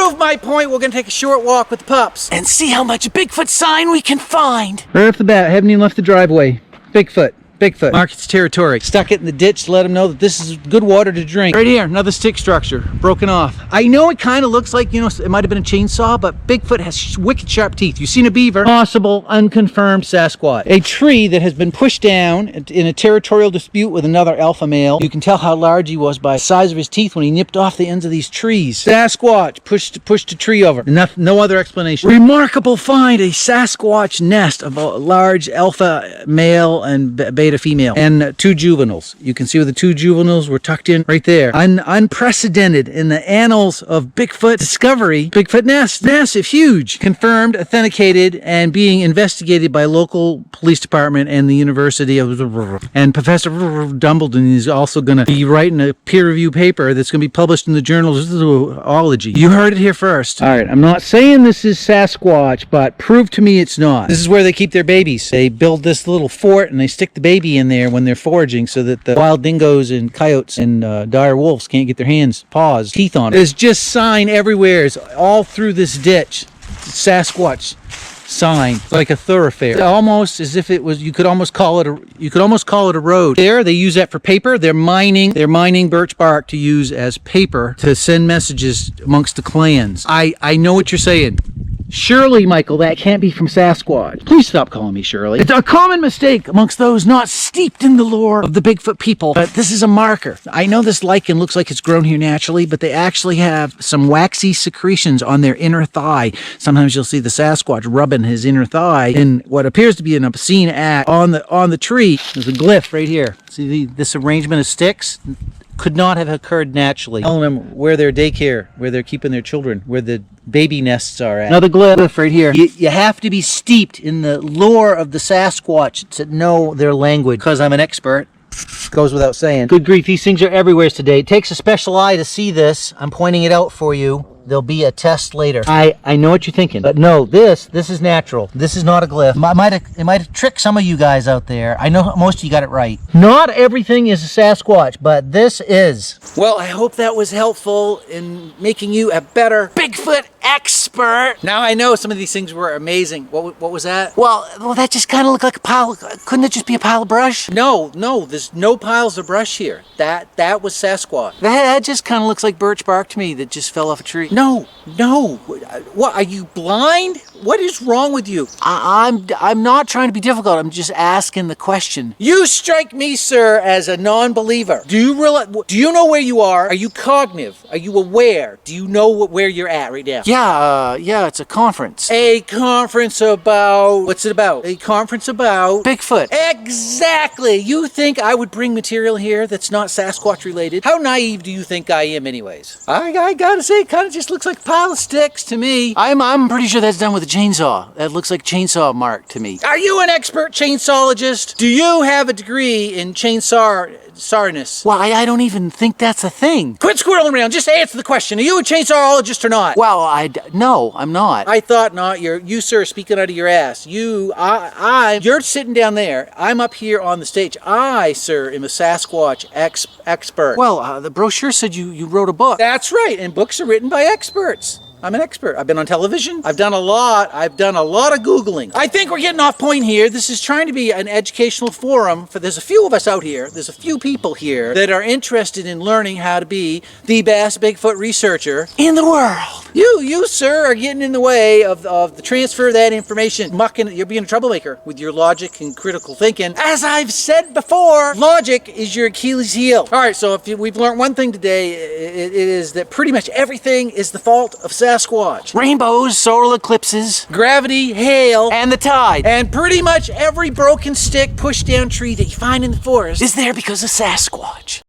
prove my point, we're gonna take a short walk with the pups and see how much Bigfoot sign we can find. Right off the bat, haven't even left the driveway. Bigfoot. Bigfoot. Mark its territory. Stuck it in the ditch to let them know that this is good water to drink. Right here, another stick structure, broken off. I know it kind of looks like, you know, it might have been a chainsaw, but Bigfoot has wicked sharp teeth. You've seen a beaver. Possible, unconfirmed Sasquatch. A tree that has been pushed down in a territorial dispute with another alpha male. You can tell how large he was by the size of his teeth when he nipped off the ends of these trees. Sasquatch pushed a tree over. No other explanation. Remarkable find, a Sasquatch nest of a large alpha male and beta female and 2 juveniles. You can see where the 2 juveniles were tucked in right there. Unprecedented in the annals of Bigfoot discovery. Bigfoot nest, massive, huge, confirmed, authenticated, and being investigated by local police department and the University of, and Professor Dumbledon is also going to be writing a peer-reviewed paper that's going to be published in the journal of zoology. You heard it here first. All right, I'm not saying this is Sasquatch, but prove to me it's not. This is where they keep their babies. They build this little fort and they stick the baby in there when they're foraging so that the wild dingoes and coyotes and dire wolves can't get their hands, paws, teeth on it. There's just sign everywhere. It's all through this ditch. Sasquatch sign. It's like a thoroughfare. It's almost as if it was, you could almost call it a road. There, they use that for paper. They're mining birch bark to use as paper to send messages amongst the clans. I know what you're saying. Surely, Michael, that can't be from Sasquatch. Please stop calling me Shirley. It's a common mistake amongst those not steeped in the lore of the Bigfoot people, but this is a marker. I know this lichen looks like it's grown here naturally, but they actually have some waxy secretions on their inner thigh. Sometimes you'll see the Sasquatch rubbing his inner thigh in what appears to be an obscene act on the tree. There's a glyph right here. See this arrangement of sticks? Could not have occurred naturally. Telling them where their daycare, where they're keeping their children, where the baby nests are at. Another glyph right here. You have to be steeped in the lore of the Sasquatch to know their language. Because I'm an expert. Goes without saying. Good grief, these things are everywhere today. It takes a special eye to see this. I'm pointing it out for you. There'll be a test later. I know what you're thinking, but no, this is natural. This is not a glyph. It might have tricked some of you guys out there. I know most of you got it right. Not everything is a Sasquatch, but this is. Well, I hope that was helpful in making you a better Bigfoot expert. Now I know some of these things were amazing. What was that? Well, that just kind of looked like a pile. Couldn't it just be a pile of brush? No, there's no piles of brush here. That was Sasquatch. That just kind of looks like birch bark to me that just fell off a tree. No. What, are you blind? What is wrong with you? I'm not trying to be difficult. I'm just asking the question. You strike me, sir, as a non-believer. Do you know where you are? Are you cognitive? Are you aware? Do you know where you're at right now? Yeah, it's a conference. A conference about, what's it about? A conference about Bigfoot. Exactly. You think I would bring material here that's not Sasquatch related? How naive do you think I am anyways? I gotta say, it kind of just looks like a pile of sticks to me. I'm pretty sure that's done with a chainsaw. That looks like chainsaw mark to me. Are you an expert chainsawologist? Do you have a degree in chainsawiness? Well, I don't even think that's a thing. Quit squirreling around. Just answer the question. Are you a chainsawologist or not? Well, no, I'm not. I thought not. You, sir, speaking out of your ass. You're sitting down there. I'm up here on the stage. I, sir, am a Sasquatch expert. Well, the brochure said you wrote a book. That's right, and books are written by experts. I'm an expert. I've been on television. I've done a lot of Googling. I think we're getting off point here. This is trying to be an educational forum there's a few of us out here. There's a few people here that are interested in learning how to be the best Bigfoot researcher in the world. You, sir, are getting in the way of the transfer of that information. You're being a troublemaker with your logic and critical thinking. As I've said before, logic is your Achilles heel. All right, so if we've learned one thing today, it is that pretty much everything is the fault of Sasquatch. Rainbows, solar eclipses, gravity, hail, and the tide. And pretty much every broken stick, pushed down tree that you find in the forest is there because of Sasquatch.